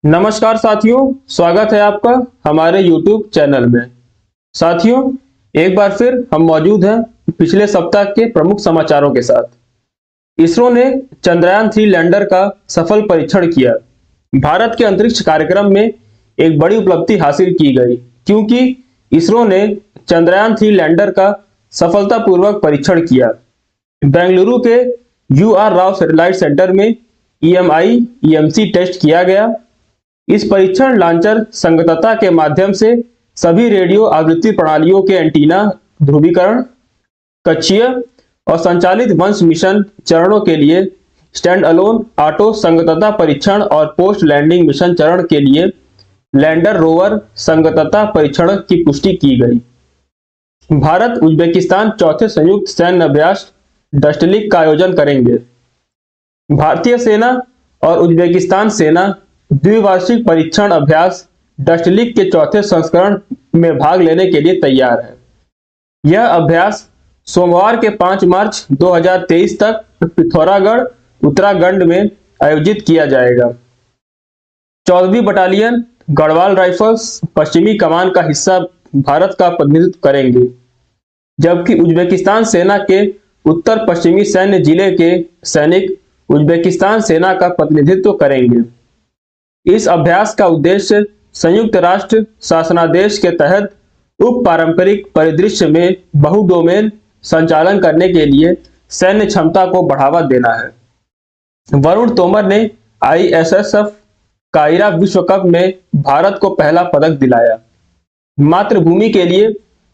नमस्कार साथियों, स्वागत है आपका हमारे YouTube चैनल में। साथियों, एक बार फिर हम मौजूद हैं पिछले सप्ताह के प्रमुख समाचारों के साथ। इसरो ने चंद्रयान-3 लैंडर का सफल परीक्षण किया। भारत के अंतरिक्ष कार्यक्रम में एक बड़ी उपलब्धि हासिल की गई क्योंकि इसरो ने चंद्रयान-3 लैंडर का सफलतापूर्वक परीक्षण किया। बेंगलुरु के UR राव सैटेलाइट सेंटर में EMI/EMC टेस्ट किया गया। इस परीक्षण लॉन्चर संगतता के माध्यम से सभी रेडियो आवृत्ति प्रणालियों के एंटीना ध्रुवीकरण, कक्षीय और संचालित वंश मिशन चरणों के लिए स्टैंड अलोन ऑटो संगतता परीक्षण और पोस्ट लैंडिंग मिशन चरण के लिए लैंडर रोवर संगतता परीक्षण की पुष्टि की गई। भारत उज्बेकिस्तान चौथे संयुक्त सैन्य अभ्यास डस्टलिक का आयोजन करेंगे। भारतीय सेना और उज्बेकिस्तान सेना द्विवार्षिक परीक्षण अभ्यास डस्टलिक के चौथे संस्करण में भाग लेने के लिए तैयार है। यह अभ्यास सोमवार के 5 मार्च 2023 तक पिथौरागढ़, उत्तराखंड में आयोजित किया जाएगा। 14वीं बटालियन गढ़वाल राइफल्स पश्चिमी कमान का हिस्सा भारत का प्रतिनिधित्व करेंगे, जबकि उज्बेकिस्तान सेना के उत्तर पश्चिमी सैन्य जिले के सैनिक उज्बेकिस्तान सेना का प्रतिनिधित्व करेंगे। इस अभ्यास का उद्देश्य संयुक्त राष्ट्र शासनादेश के तहत उप पारंपरिक परिदृश्य में बहुडोमेन संचालन करने के लिए सैन्य क्षमता को बढ़ावा देना है। वरुण तोमर ने ISSF कायरा विश्व कप में भारत को पहला पदक दिलाया। मातृभूमि के लिए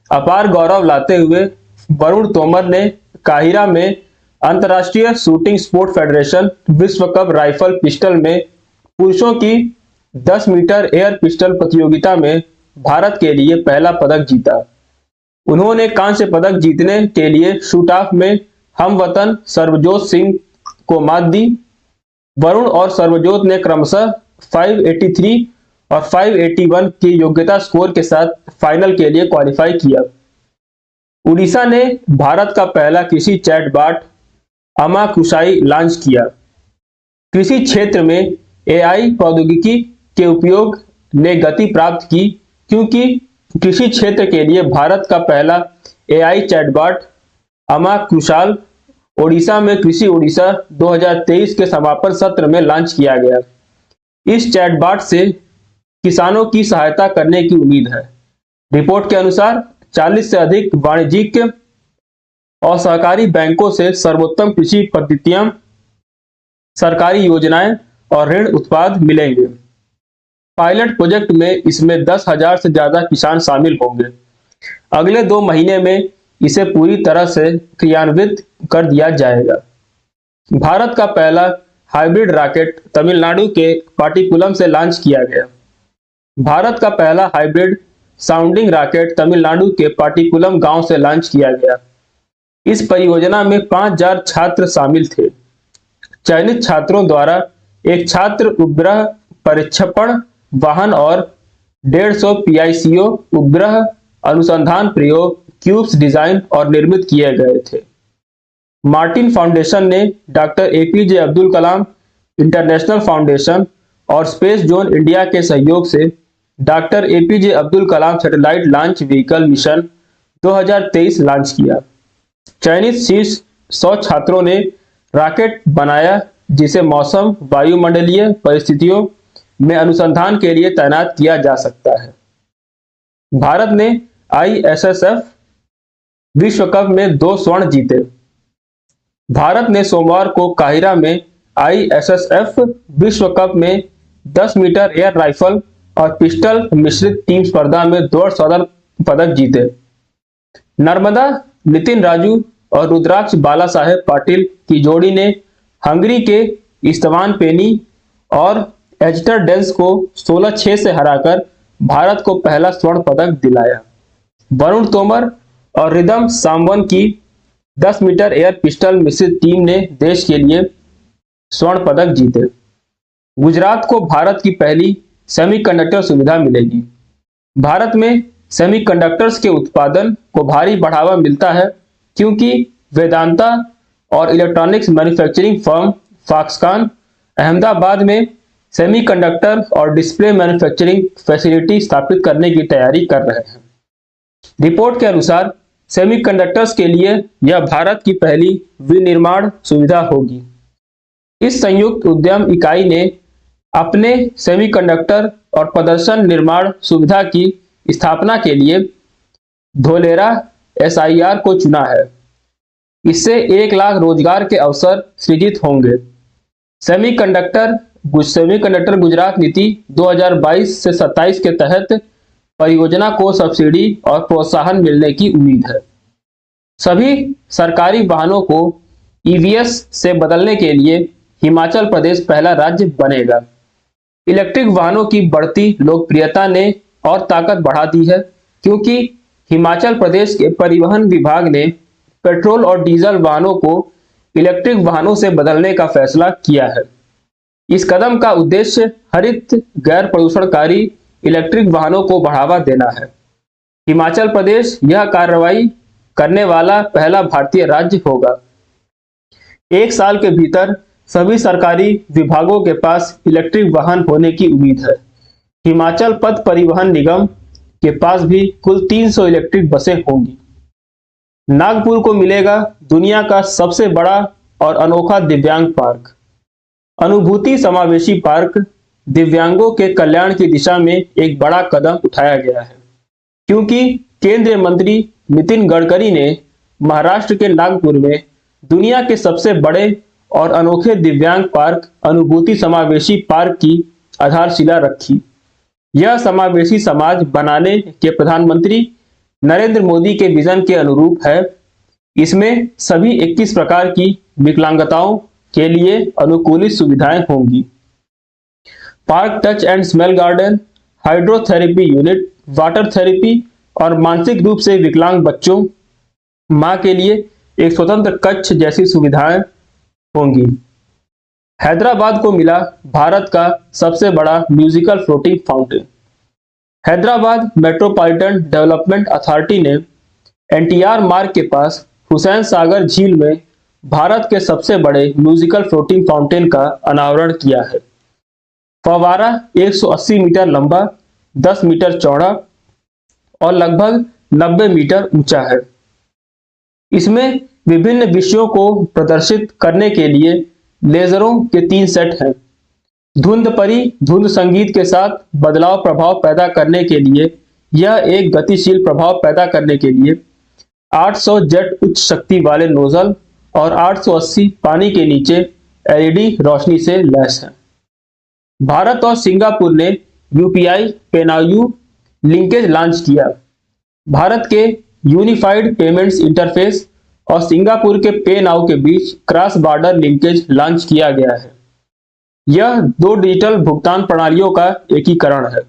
अपार गौरव लाते हुए वरुण तोमर ने काहिरा में अंतर्राष्ट्रीय शूटिंग स्पोर्ट फेडरेशन विश्व कप राइफल पिस्टल में पुरुषों की 10 मीटर एयर पिस्टल प्रतियोगिता में भारत के लिए पहला पदक जीता। उन्होंने कांस्य पदक जीतने के लिए शूट ऑफ में हमवतन सर्वजोत सिंह को मात दी। वरुण और सर्वजोत ने क्रमशः 583 और 581 की योग्यता स्कोर के साथ फाइनल के लिए क्वालिफाई किया। उड़ीसा ने भारत का पहला कृषि चैटबॉट अमा कुशाई लॉन्च किया। कृषि क्षेत्र में AI प्रौद्योगिकी के उपयोग ने गति प्राप्त की क्योंकि कृषि क्षेत्र के लिए भारत का पहला AI चैटबॉट अमा कुशाल ओडिशा में कृषि ओडिशा 2023 के समापन सत्र में लॉन्च किया गया। इस चैटबॉट से किसानों की सहायता करने की उम्मीद है। रिपोर्ट के अनुसार 40 से अधिक वाणिज्यिक और सहकारी बैंकों से सर्वोत्तम कृषि पद्धतियां, सरकारी योजनाएं और ऋण उत्पाद मिलेंगे। पायलट प्रोजेक्ट में इसमें 10,000 से ज्यादा किसान शामिल होंगे। अगले 2 महीने में इसे पूरी तरह से क्रियान्वित कर दिया जाएगा। भारत का पहला हाइब्रिड रॉकेट तमिलनाडु के पाटिकुलम से लॉन्च किया गया। भारत का पहला हाइब्रिड साउंडिंग रॉकेट तमिलनाडु के पाटिकुलम गांव से लॉन्च किया गया। इस परियोजना में 5,000 छात्र शामिल थे। चयनित छात्रों द्वारा एक छात्र उपग्रह प्रक्षेपण वाहन और 150 PICO उपग्रह अनुसंधान प्रयोग क्यूब्स डिजाइन और निर्मित किए गए थे। मार्टिन फाउंडेशन ने doctor APJ Abdul Kalam international foundation और स्पेस जोन इंडिया के सहयोग से doctor APJ Abdul Kalam satellite launch vehicle mission 2023 launch किया। चयनित शीर्ष 100 छात्रों ने रॉकेट बनाया जिसे मौसम वायुमंडलीय परिस्थितियों में अनुसंधान के लिए तैनात किया जा सकता है। भारत ने ISSF विश्व कप में 2 स्वर्ण जीते। भारत ने सोमवार को काहिरा में ISSF विश्व कप में 10 मीटर एयर राइफल और पिस्टल मिश्रित टीम स्पर्धा में 2 स्वर्ण पदक जीते। नर्मदा नितिन राजू और रुद्राक्ष बाला साहेब पाटिल की जोड़ी ने हंगरी के इस्तवान पेनी और एजटर डेंस को 16-6 से हराकर भारत को पहला स्वर्ण पदक दिलाया। वरुण तोमर और रिदम सामवन की 10 मीटर एयर पिस्टल मिश्रित टीम ने देश के लिए स्वर्ण पदक जीते। गुजरात को भारत की पहली सेमीकंडक्टर सुविधा मिलेगी। भारत में सेमीकंडक्टर्स के उत्पादन को भारी बढ़ावा मिलता है क्योंकि वेदांता और electronics manufacturing firm Foxconn Ahmedabad में सेमीकंडक्टर और डिस्प्ले मैन्युफैक्चरिंग फैसिलिटी स्थापित करने की तैयारी कर रहे हैं। रिपोर्ट के अनुसार सेमीकंडक्टर्स के लिए यह भारत की पहली विनिर्माण सुविधा होगी। इस संयुक्त उद्यम इकाई ने अपने सेमीकंडक्टर और प्रदर्शन निर्माण सुविधा की स्थापना के लिए धोलेरा SIR को चुना है। इससे 1 लाख रोजगार के अवसर सृजित होंगे। सेमीकंडक्टर गुजरात नीति 2022 से 27 के तहत परियोजना को सब्सिडी और प्रोत्साहन मिलने की उम्मीद है। सभी सरकारी वाहनों को EVs से बदलने के लिए हिमाचल प्रदेश पहला राज्य बनेगा। इलेक्ट्रिक वाहनों की बढ़ती लोकप्रियता ने और ताकत बढ़ा दी है, क्योंकि हिमाचल प्रदेश के परिवहन विभाग ने पेट्रोल और डीजल वाहनों को इलेक्ट्रिक वाहनों से बदलने का फैसला किया है। इस कदम का उद्देश्य हरित गैर प्रदूषणकारी इलेक्ट्रिक वाहनों को बढ़ावा देना है। हिमाचल प्रदेश यह कार्रवाई करने वाला पहला भारतीय राज्य होगा। 1 साल के भीतर सभी सरकारी विभागों के पास इलेक्ट्रिक वाहन होने की उम्मीद है। हिमाचल पथ परिवहन निगम के पास भी कुल 300 इलेक्ट्रिक बसें होंगी। नागपुर को मिलेगा दुनिया का सबसे बड़ा और अनोखा दिव्यांग पार्क। अनुभूति समावेशी पार्क दिव्यांगों के कल्याण की दिशा में एक बड़ा कदम उठाया गया है, क्योंकि केंद्रीय मंत्री नितिन गडकरी ने महाराष्ट्र के नागपुर में दुनिया के सबसे बड़े और अनोखे दिव्यांग पार्क अनुभूति समावेशी पार्क की आधारशिला रखी। यह समावेशी समाज बनाने के प्रधानमंत्री नरेंद्र मोदी के विजन के अनुरूप है। इसमें सभी 21 प्रकार की विकलांगताओं के लिए अनुकूलित सुविधाएं होंगी। Park touch and smell garden, hydrotherapy unit, water therapy और मानसिक रूप से विकलांग बच्चों मां के लिए एक स्वतंत्र कक्ष जैसी सुविधाएं होंगी। हैदराबाद को मिला भारत का सबसे बड़ा musical floating fountain. Hyderabad metropolitan development authority ने NTR मार्ग के पास हुसैन सागर झील में भारत के सबसे बड़े म्यूजिकल फ्लोटिंग फाउंटेन का अनावरण किया है। फव्वारा 180 मीटर लंबा, 10 मीटर चौड़ा और लगभग 90 मीटर ऊंचा है। इसमें विभिन्न विषयों को प्रदर्शित करने के लिए लेजरों के 3 सेट हैं। धुंध परी धुंध संगीत के साथ बदलाव प्रभाव पैदा करने के लिए यह एक गतिशील प्रभाव पैदा करने के लिए 800 जेट उच्च शक्ति वाले नोजल और 880 पानी के नीचे LED रोशनी से लैस है। भारत और सिंगापुर ने UPI पेनायू लिंकेज लॉन्च किया। भारत के यूनिफाइड पेमेंट्स इंटरफेस और सिंगापुर के पे नाउ के बीच क्रॉस बॉर्डर लिंकेज लॉन्च किया गया है। यह 2 डिजिटल भुगतान प्रणालियों का एकीकरण है।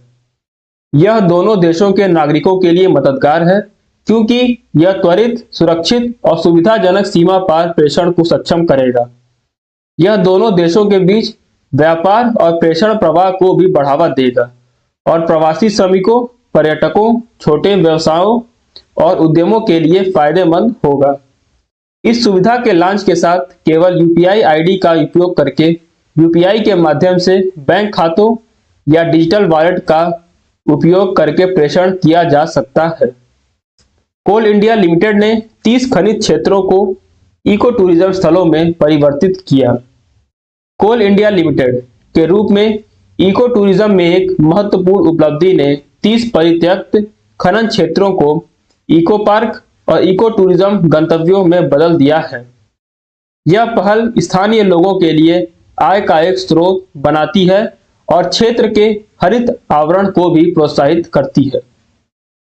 यह दोनों देशों के नागरिकों के लिए मददगार है, क्योंकि यह त्वरित, सुरक्षित और सुविधाजनक सीमा पार प्रेषण को सक्षम करेगा। यह दोनों देशों के बीच व्यापार और प्रेषण प्रवाह को भी बढ़ावा देगा और प्रवासी श्रमिकों, पर्यटकों, छोटे व्यवसायों और उद्यमों के लिए फायदेमंद होगा। इस सुविधा के लॉन्च के साथ केवल UPI ID का उपयोग करके UPI के माध्यम से बैंक खातों या डिजिटल वॉलेट का उपयोग करके प्रेषण किया जा सकता है। कोल इंडिया लिमिटेड ने 30 खनिज क्षेत्रों को इको टूरिज्म स्थलों में परिवर्तित किया। कोल इंडिया लिमिटेड के रूप में इको टूरिज्म में एक महत्वपूर्ण उपलब्धि ने 30 परित्यक्त खनन क्षेत्रों को इको पार्क और इको टूरिज्म गंतव्यों में बदल दिया है। यह पहल स्थानीय लोगों के लिए आय का एक स्रोत बनाती है और क्षेत्र के हरित आवरण को भी प्रोत्साहित करती है।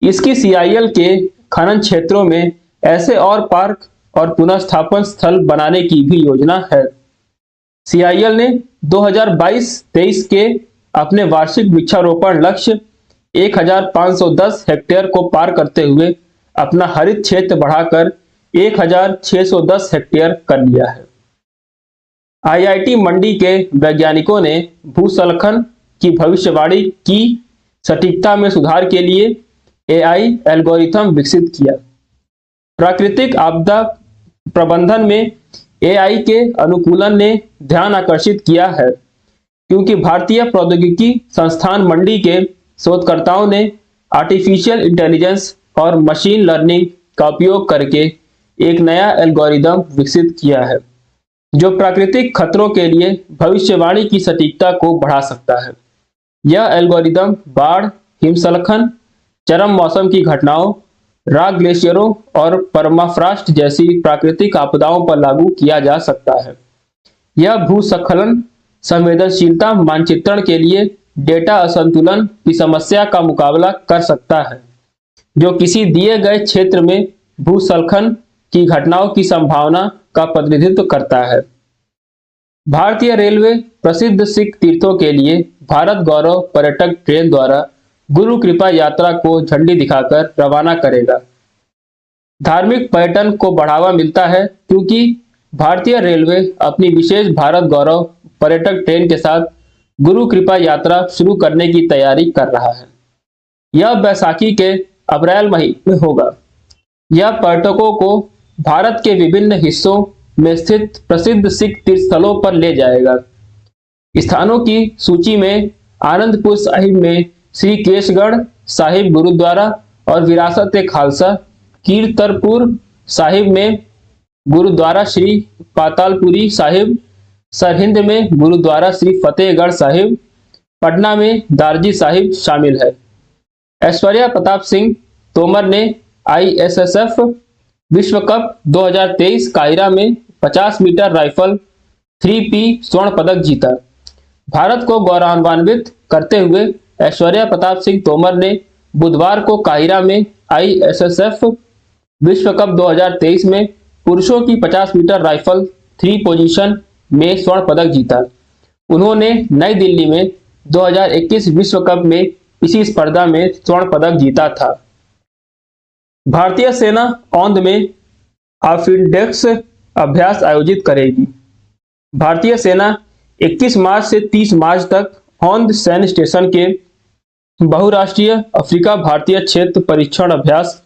इसकी CIL के खनन क्षेत्रों में ऐसे और पार्क और पुनर्स्थापन स्थल बनाने की भी योजना है। CIL ने 2022-23 के अपने वार्षिक वृक्षारोपण लक्ष्य 1510 हेक्टेयर को पार करते हुए अपना हरित क्षेत्र बढ़ाकर 1610 हेक्टेयर कर लिया है। IIT मंडी के वैज्ञानिकों ने भूस्खलन की भविष्यवाणी की सटीकता में सुधार के लिए AI एल्गोरिथम विकसित किया। प्राकृतिक आपदा प्रबंधन में AI के अनुकूलन ने ध्यान आकर्षित किया है। क्योंकि भारतीय प्रौद्योगिकी संस्थान मंडी के शोधकर्ताओं ने आर्टिफिशियल इंटेलिजेंस और मशीन लर्निंग का उपयोग करके एक नया एल्गोरिदम विकसित किया है जो प्राकृतिक खतरों के लिए भविष्यवाणी की सटीकता को बढ़ा सकता है। यह एल्गोरिदम बाढ़, हिमस्खलन, चरम मौसम की घटनाओं, रॉक ग्लेशियरों और परमाफ्रॉस्ट जैसी प्राकृतिक आपदाओं पर लागू किया जा सकता है। यह भूस्खलन संवेदनशीलता मानचित्रण के लिए डेटा असंतुलन की समस्या का मुकाबला कर सकता है, जो किसी दिए गए क्षेत्र में भूस्खलन की घटनाओं की संभावना का प्रतिनिधित्व करता है। भारतीय रेलवे प्रसिद्ध सिख तीर्थों के लिए भारत गौरव पर्यटक ट्रेन द्वारा गुरु कृपा यात्रा को झंडी दिखाकर रवाना करेगा। धार्मिक पर्यटन को बढ़ावा मिलता है क्योंकि भारतीय रेलवे अपनी विशेष भारत गौरव पर्यटक ट्रेन के साथ गुरु कृपा यात्रा शुरू करने की तैयारी कर रहा है। यह बैसाखी के अप्रैल महीने में होगा। यह पर्यटकों को भारत के विभिन्न हिस्सों में स्थित प्रसिद्ध सिख तीर्थ स्थलों पर ले जाएगा। स्थानों की सूची में आनंदपुर साहिब में श्री केशगढ़ साहिब गुरुद्वारा और विरासत ए खालसा, कीरतपुर साहिब में गुरुद्वारा श्री पातालपुरी साहिब, सरहिंद में गुरुद्वारा श्री फतेहगढ़ साहिब, पटना में दारजी साहिब शामिल है। ऐश्वर्या प्रताप सिंह तोमर ने ISSF विश्व कप 2023 काहिरा में 50 मीटर राइफल 3P स्वर्ण पदक जीता। भारत को गौरवान्वित करते हुए ऐश्वर्या प्रताप सिंह तोमर ने बुधवार को काहिरा में ISSF विश्व कप 2023 में पुरुषों की 50 मीटर राइफल 3 पोजीशन में स्वर्ण पदक जीता। उन्होंने नई दिल्ली में 2021 विश्व कप में इसी स्पर्धा में स्वर्ण पदक जीता था। भारतीय सेना औंध में आफिडेक्स अभ्यास आयोजित करेगी। भारतीय सेना 21 मार्च से 30 मार्च तक औंध सैन्य स्टेशन के बहुराष्ट्रीय अफ्रीका भारतीय क्षेत्र परीक्षण अभ्यास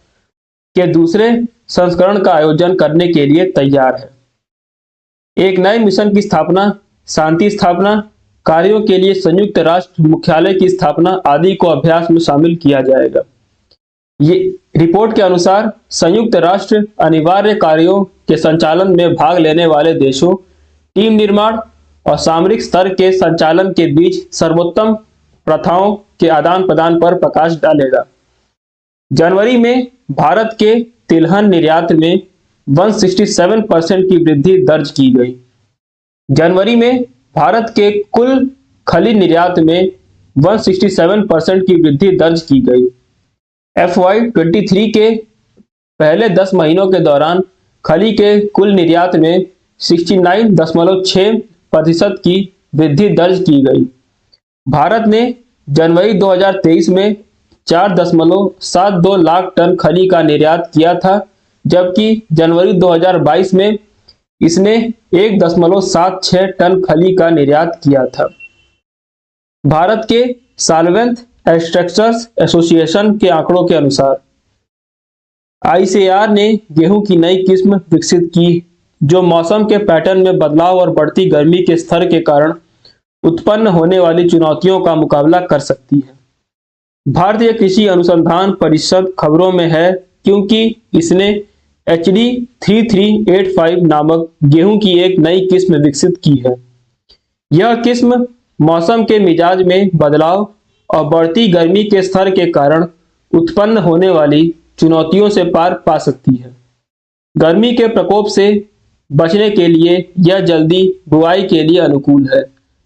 के दूसरे संस्करण का आयोजन करने के लिए तैयार है। एक नए मिशन की स्थापना, शांति स्थापना कार्यों के लिए संयुक्त राष्ट्र मुख्यालय की स्थापना आदि को अभ्यास में शामिल किया जाएगा। ये रिपोर्ट के अनुसार संयुक्त राष्ट्र अनिवार्य कार्यों के संचालन में भाग लेने वाले देशों, टीम निर्माण और सामरिक स्तर के संचालन के बीच सर्वोत्तम प्रथाओं के आदान प्रदान पर प्रकाश डालेगा। जनवरी में भारत के तिलहन निर्यात में 167% की वृद्धि दर्ज की गई। जनवरी में भारत के कुल खली निर्यात में 167% की वृद्धि दर्ज की गई। FY23 के पहले 10 महीनों के दौरान खली के कुल निर्यात में 69.6% की वृद्धि दर्ज की गई। भारत ने जनवरी 2023 में 4.72 लाख टन खली का निर्यात किया था, जबकि जनवरी 2022 में इसने 1.76 टन खली का निर्यात किया था। भारत के सॉल्वेंट एक्सट्रैक्टर्स एसोसिएशन के आंकड़ों के अनुसार ICAR ने गेहूं की नई किस्म विकसित की जो मौसम के पैटर्न में बदलाव और बढ़ती गर्मी के स्तर के कारण उत्पन्न होने वाली चुनौतियों का मुकाबला कर सकती है। भारतीय कृषि अनुसंधान परिषद खबरों में है क्योंकि इसने HD 3385 नामक गेहूं की एक नई किस्म विकसित की है। यह किस्म मौसम के मिजाज में बदलाव और बढ़ती गर्मी के स्तर के कारण उत्पन्न होने वाली चुनौतियों से पार पा सकती है। गर्मी के प्रकोप से बचने के लिए यह जल्दी बुआई के लिए अनुकूल है।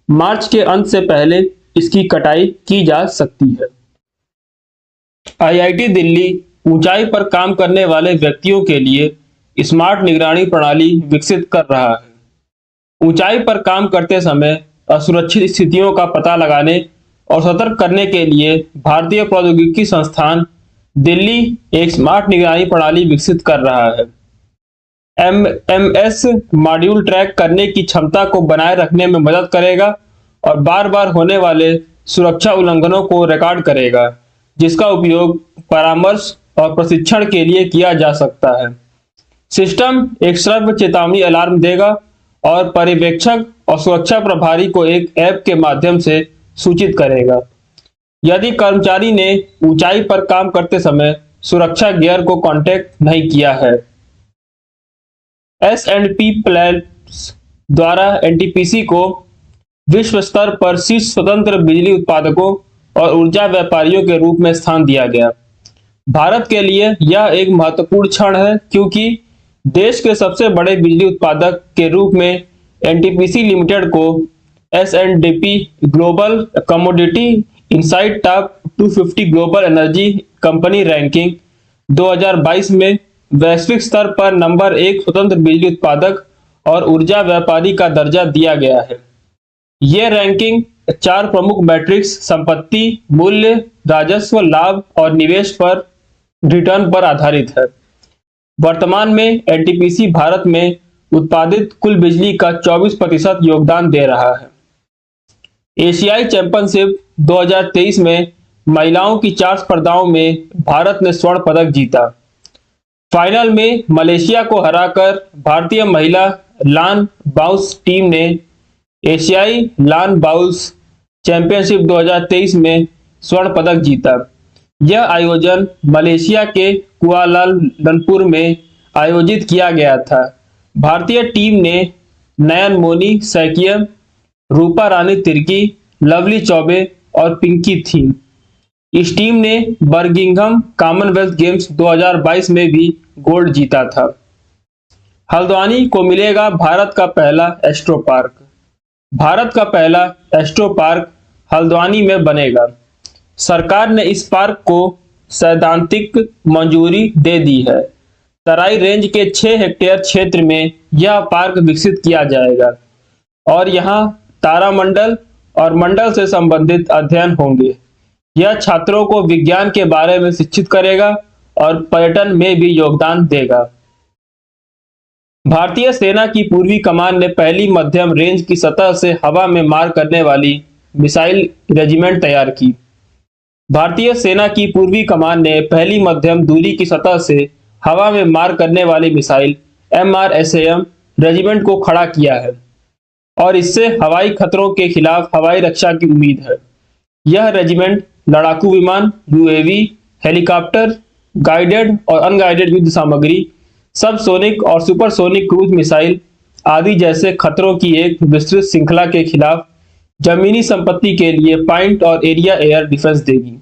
मार्च के अंत से पहले इसकी कटाई की जा सकती है। IIT दिल्ली ऊंचाई पर काम करने वाले व्यक्तियों के लिए स्मार्ट निगरानी प्रणाली विकसित कर रहा है। ऊंचाई पर काम करते समय असुरक्षित स्थितियों का पता लगाने और सतर्क करने के लिए भारतीय प्रौद्योगिकी संस्थान दिल्ली एक स्मार्ट निगरानी प्रणाली विकसित कर रहा है। MS मॉड्यूल ट्रैक करने की क्षमता को बनाए रखने में मदद करेगा और बार बार होने वाले सुरक्षा उल्लंघनों को रिकॉर्ड करेगा, जिसका उपयोग परामर्श और प्रशिक्षण के लिए किया जा सकता है। सिस्टम एक सर्व चेतावनी अलार्म देगा और पर्यवेक्षक और सुरक्षा प्रभारी को एक ऐप के माध्यम से सूचित करेगा। यदि कर्मचारी ने ऊंचाई पर काम करते समय सुरक्षा गियर को कांटेक्ट नहीं किया है। S&P प्लस द्वारा एनटीपीसी को विश्व स्तर पर शीर्ष स्वतंत्र बिजली उत्पादकों और ऊर्जा व्यापारियों के रूप में स्थान दिया गया। भारत के लिए यह एक महत्वपूर्ण क्षण है क्योंकि देश के सबसे बड़े बिजली उत्पादक के रूप में एनटीपीसी लिमिटेड को S&P global commodity insight top 250 global energy company ranking 2022 में वैश्विक स्तर पर नंबर 1 स्वतंत्र बिजली उत्पादक और ऊर्जा व्यापारी का दर्जा दिया गया है। यह रैंकिंग 4 प्रमुख मैट्रिक्स संपत्ति मूल्य, राजस्व, लाभ और निवेश पर रिटर्न पर आधारित है। वर्तमान में एनटीपीसी भारत में उत्पादित कुल बिजली का 24% योगदान दे रहा है। एशियाई चैंपियनशिप 2023 में महिलाओं की 4 स्पर्धाओं में भारत ने स्वर्ण पदक जीता। फाइनल में मलेशिया को हराकर भारतीय महिला लान बाउंस टीम ने एशियाई लान बाउंस चैंपियनशिप 2023 में स्वर्ण पदक जीता। यह आयोजन मलेशिया के कुआलालंपुर में आयोजित किया गया था। भारतीय टीम ने नयन मोनी सैकिया, रूपा रानी तिर्की, लवली चौबे और पिंकी थी। इस टीम ने बर्मिंघम कॉमनवेल्थ गेम्स 2022 में भी गोल्ड जीता था। हल्द्वानी को मिलेगा भारत का पहला एस्ट्रो पार्क। भारत का पहला एस्ट्रो पार्क हल्द्वानी में बनेगा। सरकार ने इस पार्क को सैद्धांतिक मंजूरी दे दी है। तराई रेंज के 6 हेक्टेयर क्षेत्र में यह पार्क विकसित किया जाएगा और यहाँ तारामंडल और मंडल से संबंधित अध्ययन होंगे। यह छात्रों को विज्ञान के बारे में शिक्षित करेगा और पर्यटन में भी योगदान देगा। भारतीय सेना की पूर्वी कमान ने पहली मध्यम रेंज की सतह से हवा में मार करने वाली मिसाइल रेजिमेंट तैयार की। भारतीय सेना की पूर्वी कमान ने पहली मध्यम दूरी की सतह से हवा में मार करने वाली मिसाइल MRSAM रेजिमेंट को खड़ा किया है और इससे हवाई खतरों के खिलाफ हवाई रक्षा की उम्मीद है। यह रेजिमेंट लड़ाकू विमान, UAV, हेलीकॉप्टर, गाइडेड और अनगाइडेड युद्ध सामग्री, सबसोनिक और सुपरसोनिक क्रूज मिसाइल आदि जैसे खतरों की एक विस्तृत श्रृंखला के खिलाफ जमीनी संपत्ति के लिए पॉइंट और एरिया एयर डिफेंस देगी।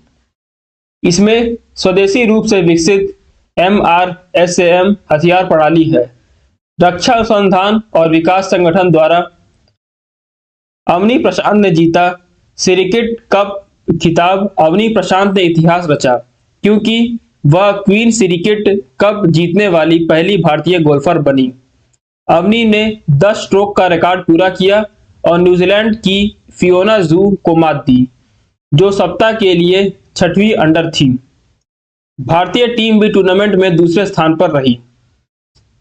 इसमें स्वदेशी रूप से विकसित MRSAM हथियार प्रणाली है। रक्षा अनुसंधान और विकास संगठन द्वारा अवनी प्रशांत ने जीता सिरिकिट कप खिताब। अवनी प्रशांत ने इतिहास रचा क्योंकि वह क्वीन सिरिकिट कप जीतने वाली पहली भारतीय गोल्फर बनी। अवनी ने 10 स्ट्रोक का रिकॉर्ड पूरा किया और न्यूजीलैंड की फियोना जू को मात दी, जो सप्ताह के लिए 6वीं अंडर थी। भारतीय टीम भी टूर्नामेंट में दूसरे स्थान पर रही।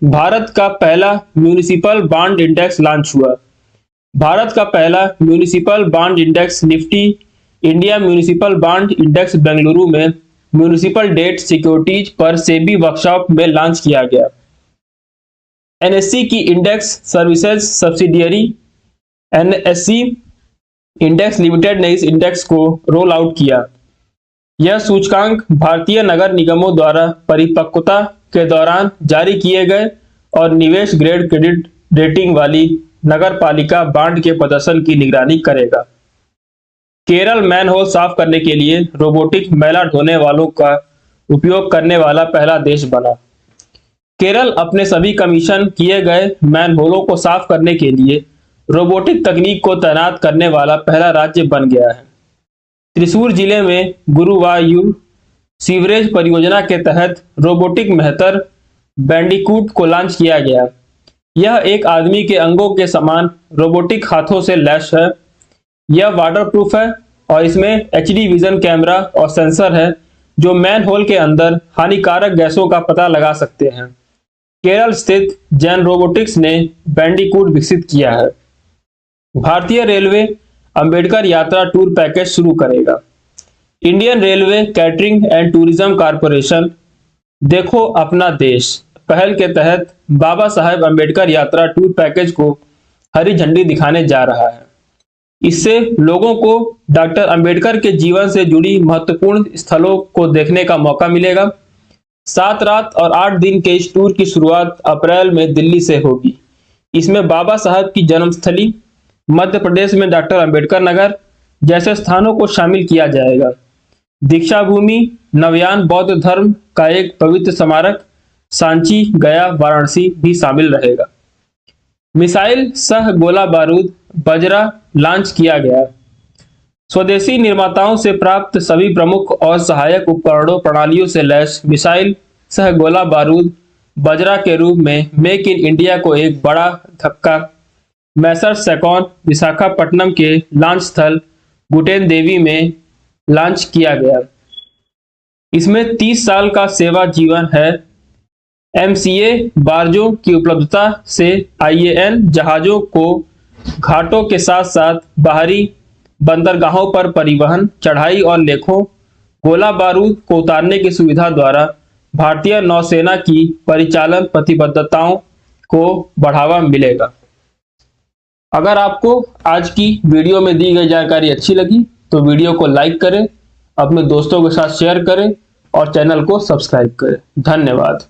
भारत का पहला म्यूनिसिपल बॉन्ड इंडेक्स लॉन्च हुआ। भारत का पहला municipal bond index Nifty India municipal bond index Bengaluru में म्यूनिसिपल डेट सिक्योरिटीज पर सेबी वर्कशॉप में लॉन्च किया गया। NSE की index services subsidiary NSE index limited ने इस इंडेक्स को रोल आउट किया। यह सूचकांक भारतीय नगर निगमों द्वारा परिपक्वता के दौरान जारी किए गए और निवेश ग्रेड क्रेडिट रेटिंग वाली नगरपालिका बॉन्ड के प्रदर्शन की निगरानी करेगा। केरल मैनहोल साफ करने के लिए रोबोटिक मैला ढोने वालों का उपयोग करने वाला पहला देश बना। केरल अपने सभी कमीशन किए गए मैनहोलों को साफ करने के लिए रोबोटिक तकनीक को तैनात करने वाला पहला राज्य बन गया है। त्रिशूर जिले में गुरुवायूर सीवरेज परियोजना के तहत रोबोटिक मेहतर बैंडिकूट को लॉन्च किया गया। यह एक आदमी के अंगों के समान रोबोटिक हाथों से लैस है। यह वाटरप्रूफ है और इसमें HD विजन कैमरा और सेंसर है जो मैनहोल के अंदर हानिकारक गैसों का पता लगा सकते हैं। केरल स्थित जैन रोबोटिक्स ने बैंडिकूट विकसित किया है। भारतीय रेलवे अंबेडकर यात्रा टूर पैकेज शुरू करेगा। Indian railway catering and tourism corporation देखो अपना देश पहल के तहत बाबा साहेब अंबेडकर यात्रा टूर पैकेज को हरी झंडी दिखाने जा रहा है। इससे लोगों को डॉक्टर अंबेडकर के जीवन से जुड़ी महत्वपूर्ण स्थलों को देखने का मौका मिलेगा। 7 रात और 8 दिन के इस टूर की शुरुआत अप्रैल में दिल्ली से होगी। इसमें बाबा साहब की जन्मस्थली, मध्य प्रदेश में डॉक्टर अंबेडकर नगर जैसे स्थानों को शामिल किया जाएगा। दीक्षा भूमि, नवयान बौद्ध धर्म का एक पवित्र स्मारक, सांची, गया, वाराणसी भी शामिल रहेगा। मिसाइल सह गोला बारूद बजरा लॉन्च किया गया। स्वदेशी निर्माताओं से प्राप्त सभी प्रमुख और सहायक उपकरणों प्रणालियों से लैस मिसाइल सह गोला बारूद बजरा के रूप में मेक इन इंडिया को एक बड़ा धक्का मैसर सेकॉन विशाखापट्टनम के लॉन्च स्थल गुटेन देवी में लॉन्च किया गया। इसमें 30 साल का सेवा जीवन है। MCA बारजों की उपलब्धता से IAN जहाजों को घाटों के साथ साथ बाहरी बंदरगाहों पर परिवहन, चढ़ाई और लेखों गोला बारूद को उतारने की सुविधा द्वारा भारतीय नौसेना की परिचालन प्रतिबद्धताओं को बढ़ावा मिलेगा। अगर आपको आज की वीडियो में दी गई जानकारी अच्छी लगी तो वीडियो को लाइक करें, अपने दोस्तों के साथ शेयर करें और चैनल को सब्सक्राइब करें। धन्यवाद।